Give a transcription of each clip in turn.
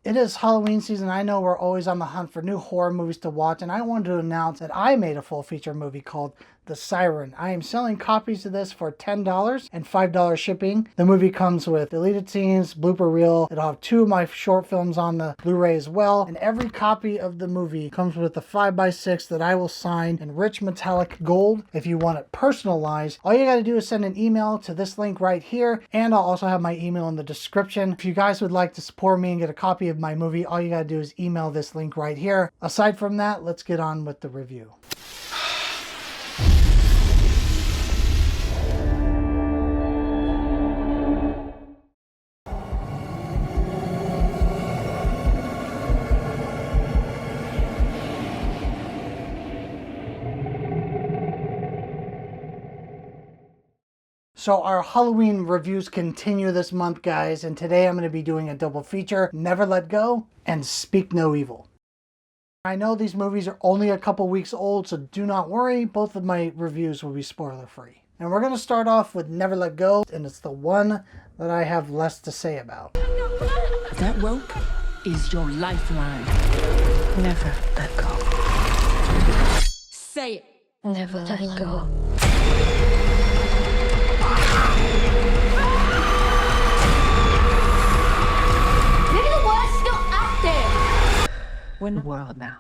It is Halloween season. I know we're always on the hunt for new horror movies to watch, and I wanted to announce that I made a full feature movie called The Siren. I am selling copies of this for $10 and $5 shipping. The movie comes with deleted scenes, blooper reel. It'll have 2 of my short films on the Blu-ray as well, and every copy of the movie comes with a 5x6 that I will sign in rich metallic gold. If you want it personalized, all you gotta do is send an email to this link right here, and I'll also have my email in the description. If you guys would like to support me and get a copy of my movie, all you gotta do is email this link right here. Aside from that, let's get on with the review. So our Halloween reviews continue this month, guys, and today I'm going to be doing a double feature, Never Let Go and Speak No Evil. I know these movies are only a couple weeks old, so do not worry, both of my reviews will be spoiler free. And we're going to start off with Never Let Go, and it's the one that I have less to say about. That rope is your lifeline. Never let go. Say it. Never let go. Maybe the world's still out there. We're in the world now.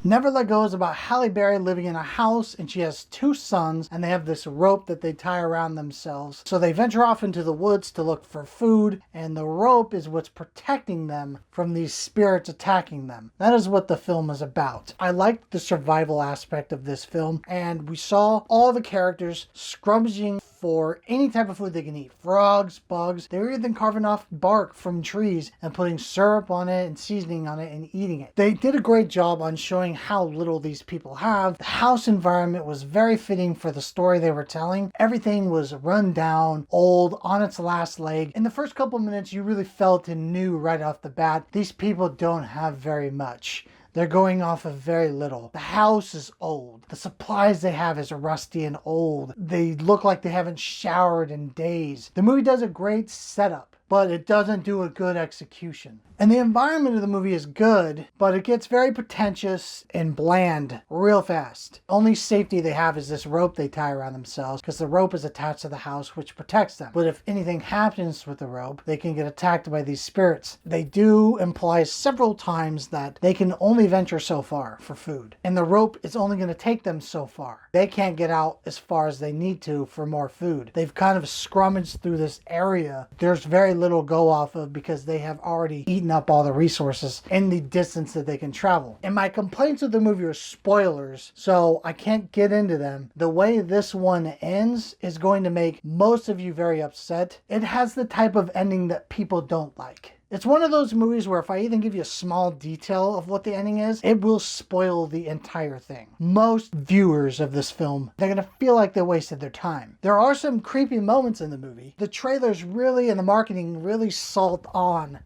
Never Let Go is about Halle living in a house, and she has 2 sons, and they have this rope that they tie around themselves. So they venture off into the woods to look for food, and the rope is what's protecting them from these spirits attacking them. That is what the film is about. I liked the survival aspect of this film, and we saw all the characters scrummaging for any type of food they can eat. Frogs, bugs. They were even carving off bark from trees and putting syrup on it and seasoning on it and eating it. They did a great job on showing how little these people have. The house environment was very fitting for the story they were telling. Everything was run down, old, on its last leg. In the first couple minutes, you really felt and knew right off the bat, these people don't have very much. They're going off of very little. The house is old. The supplies they have is rusty and old. They look like they haven't showered in days. The movie does a great setup, but it doesn't do a good execution. And the environment of the movie is good, but it gets very pretentious and bland real fast. Only safety they have is this rope they tie around themselves, because the rope is attached to the house, which protects them. But if anything happens with the rope, they can get attacked by these spirits. They do imply several times that they can only venture so far for food, and the rope is only going to take them so far. They can't get out as far as they need to for more food. They've kind of scrummaged through this area. There's very little go off of because they have already eaten up all the resources in the distance that they can travel. And my complaints with the movie are spoilers, so I can't get into them. The way this one ends is going to make most of you very upset. It has the type of ending that people don't like. It's one of those movies where if I even give you a small detail of what the ending is, it will spoil the entire thing. Most viewers of this film, they're going to feel like they wasted their time. There are some creepy moments in the movie. The trailers really and the marketing really salt on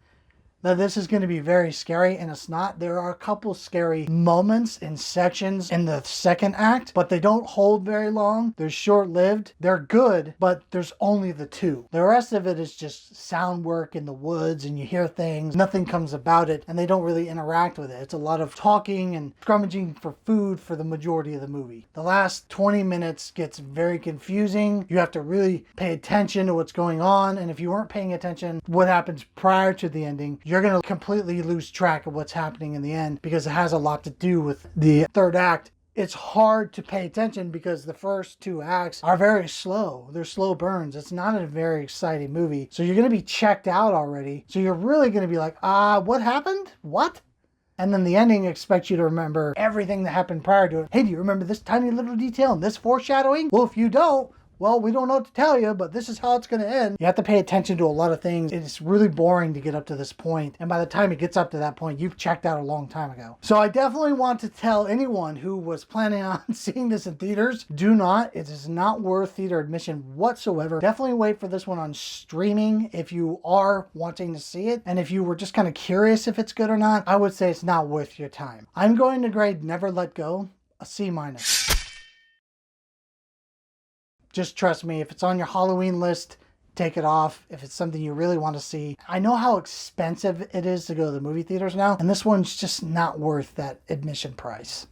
that this is going to be very scary, and it's not. There are a couple scary moments and sections in the second act, but they don't hold very long. They're short-lived. They're good, but there's only the 2. The rest of it is just sound work in the woods, and you hear things. Nothing comes about it, and they don't really interact with it. It's a lot of talking and scrummaging for food for the majority of the movie. The last 20 minutes gets very confusing. You have to really pay attention to what's going on, and if you weren't paying attention what happens prior to the ending, you're going to completely lose track of what's happening in the end, because it has a lot to do with the third act. It's hard to pay attention because the first 2 acts are very slow. They're slow burns. It's not a very exciting movie. So you're going to be checked out already. So you're really going to be like, what happened? What? And then the ending expects you to remember everything that happened prior to it. Hey, do you remember this tiny little detail and this foreshadowing? Well, if you don't, well, we don't know what to tell you, but this is how it's going to end. You have to pay attention to a lot of things. It's really boring to get up to this point. And by the time it gets up to that point, you've checked out a long time ago. So I definitely want to tell anyone who was planning on seeing this in theaters, do not. It is not worth theater admission whatsoever. Definitely wait for this one on streaming if you are wanting to see it. And if you were just kind of curious if it's good or not, I would say it's not worth your time. I'm going to grade Never Let Go a C-. Just trust me, if it's on your Halloween list, take it off if it's something you really want to see. I know how expensive it is to go to the movie theaters now, and this one's just not worth that admission price.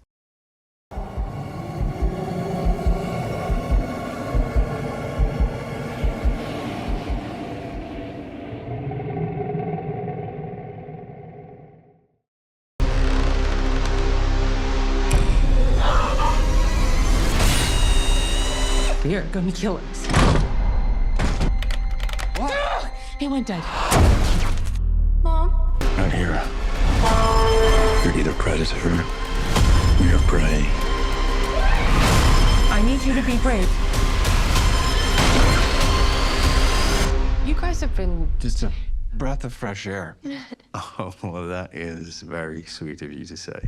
You're gonna kill us. What? He went dead. Mom? Out here, you're neither predator nor prey. I need you to be brave. You guys have been... Just a breath of fresh air. Oh, well, that is very sweet of you to say.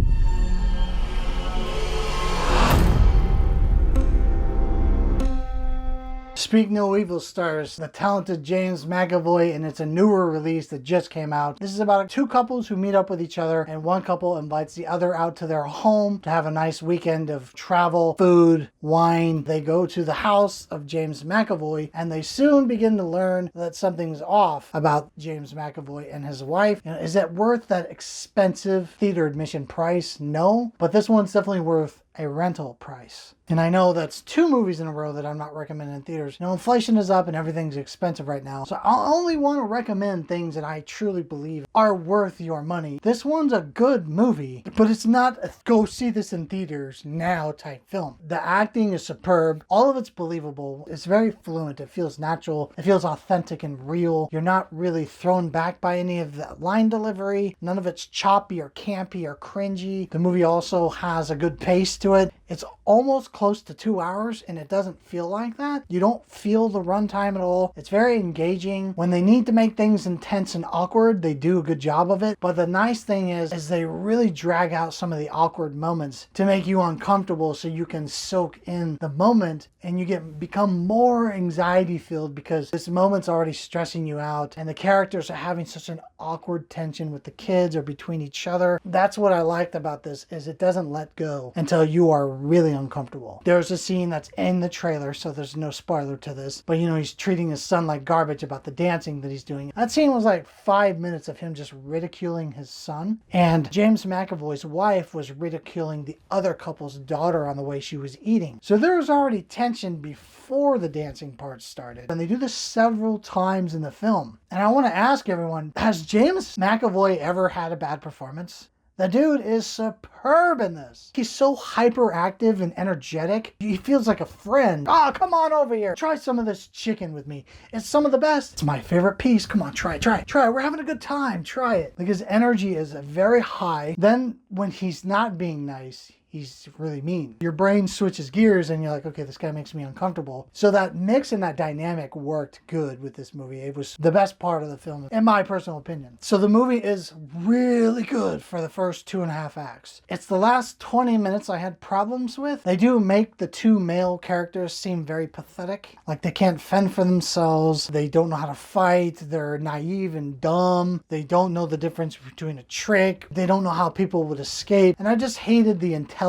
Speak No Evil stars the talented James McAvoy, and it's a newer release that just came out. This is about two couples who meet up with each other, and one couple invites the other out to their home to have a nice weekend of travel, food, wine. They go to the house of James McAvoy, and they soon begin to learn that something's off about James McAvoy and his wife. You know, is it worth that expensive theater admission price? No, but this one's definitely worth a rental price. And I know that's two movies in a row that I'm not recommending in theaters. You know, inflation is up and everything's expensive right now. So I only want to recommend things that I truly believe are worth your money. This one's a good movie, but it's not a go see this in theaters now type film. The acting is superb. All of it's believable. It's very fluent. It feels natural. It feels authentic and real. You're not really thrown back by any of the line delivery. None of it's choppy or campy or cringy. The movie also has a good pace to it. It's almost close to 2 hours and it doesn't feel like that. You don't feel the runtime at all. It's very engaging. When they need to make things intense and awkward, they do a good job of it. But the nice thing is they really drag out some of the awkward moments to make you uncomfortable so you can soak in the moment and you become more anxiety filled because this moment's already stressing you out and the characters are having such an awkward tension with the kids or between each other. That's what I liked about this, is it doesn't let go until you are really uncomfortable. There's a scene that's in the trailer, so there's no spoiler to this, but you know, he's treating his son like garbage about the dancing that he's doing. That scene was like 5 minutes of him just ridiculing his son, and James McAvoy's wife was ridiculing the other couple's daughter on the way she was eating. So there was already tension before the dancing part started, and they do this several times in the film. And I want to ask everyone, has James McAvoy ever had a bad performance? The dude is superb in this. He's so hyperactive and energetic. He feels like a friend. Oh, come on over here. Try some of this chicken with me. It's some of the best. It's my favorite piece. Come on, try it. We're having a good time. Try it. Like, his energy is very high. Then when he's not being nice, he's really mean. Your brain switches gears and you're like, okay, this guy makes me uncomfortable. So that mix and that dynamic worked good with this movie. It was the best part of the film, in my personal opinion. So the movie is really good for the first 2.5 acts. It's the last 20 minutes I had problems with. They do make the two male characters seem very pathetic. Like, they can't fend for themselves. They don't know how to fight. They're naive and dumb. They don't know the difference between a trick. They don't know how people would escape. And I just hated the intelligence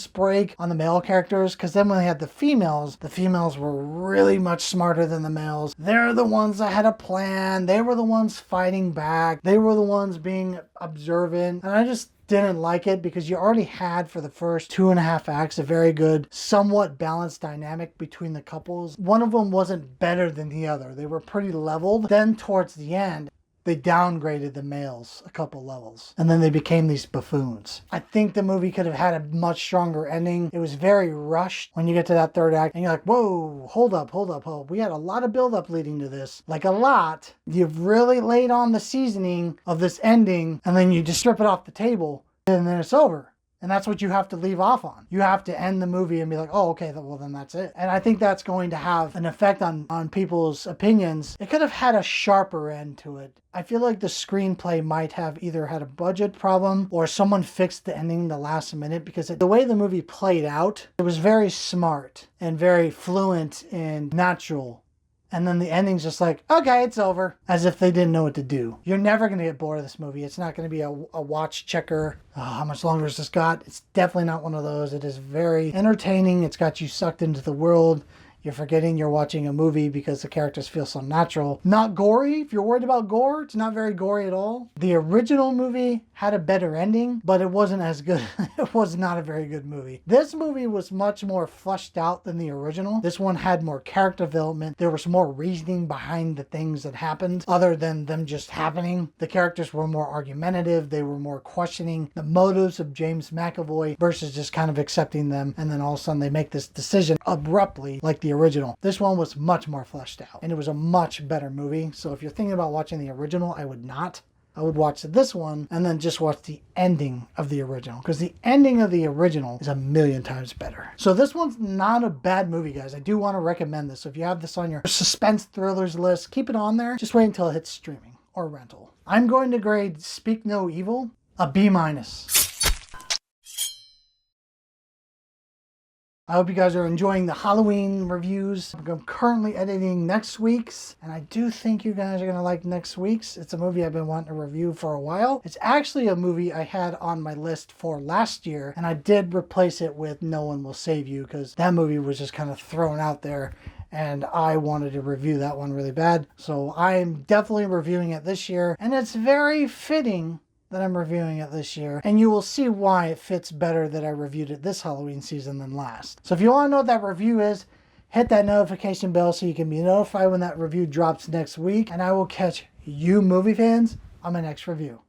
break on the male characters, because then when they had the females were really much smarter than the males. They're the ones that had a plan. They were the ones fighting back. They were the ones being observant. And I just didn't like it, because you already had, for the first 2.5 acts, a very good, somewhat balanced dynamic between the couples. One of them wasn't better than the other. They were pretty leveled. Then towards the end, they downgraded the males a couple levels, and then they became these buffoons. I think the movie could have had a much stronger ending. It was very rushed when you get to that third act, and you're like, whoa, hold up. We had a lot of buildup leading to this. Like, a lot. You've really laid on the seasoning of this ending, and then you just strip it off the table, and then it's over. And that's what you have to leave off on. You have to end the movie and be like, oh, okay, well, then that's it. And I think that's going to have an effect on people's opinions. It could have had a sharper end to it. I feel like the screenplay might have either had a budget problem or someone fixed the ending the last minute, because the way the movie played out, it was very smart and very fluent and natural. And then the ending's just like, okay, it's over. As if they didn't know what to do. You're never going to get bored of this movie. It's not going to be a watch checker. Oh, how much longer has this got? It's definitely not one of those. It is very entertaining. It's got you sucked into the world. You're forgetting you're watching a movie because the characters feel so natural. Not gory. If you're worried about gore, it's not very gory at all. The original movie had a better ending, but it wasn't as good. It was not a very good movie. This movie was much more fleshed out than the original. This one had more character development. There was more reasoning behind the things that happened other than them just happening. The characters were more argumentative. They were more questioning the motives of James McAvoy versus just kind of accepting them. And then all of a sudden they make this decision abruptly like the original. This one was much more fleshed out and it was a much better movie. So if you're thinking about watching the original, I would not. I would watch this one and then just watch the ending of the original, because the ending of the original is a million times better. So this one's not a bad movie, guys. I do want to recommend this. So if you have this on your suspense thrillers list, keep it on there. Just wait until it hits streaming or rental. I'm going to grade Speak No Evil a B-. I hope you guys are enjoying the Halloween reviews. I'm currently editing next week's, and I do think you guys are going to like next week's. It's a movie I've been wanting to review for a while. It's actually a movie I had on my list for last year, and I did replace it with No One Will Save You, because that movie was just kind of thrown out there, and I wanted to review that one really bad. So I'm definitely reviewing it this year, and it's very fitting that I'm reviewing it this year, and you will see why it fits better that I reviewed it this Halloween season than last. So if you want to know what that review is, hit that notification bell so you can be notified when that review drops next week, and I will catch you movie fans on my next review.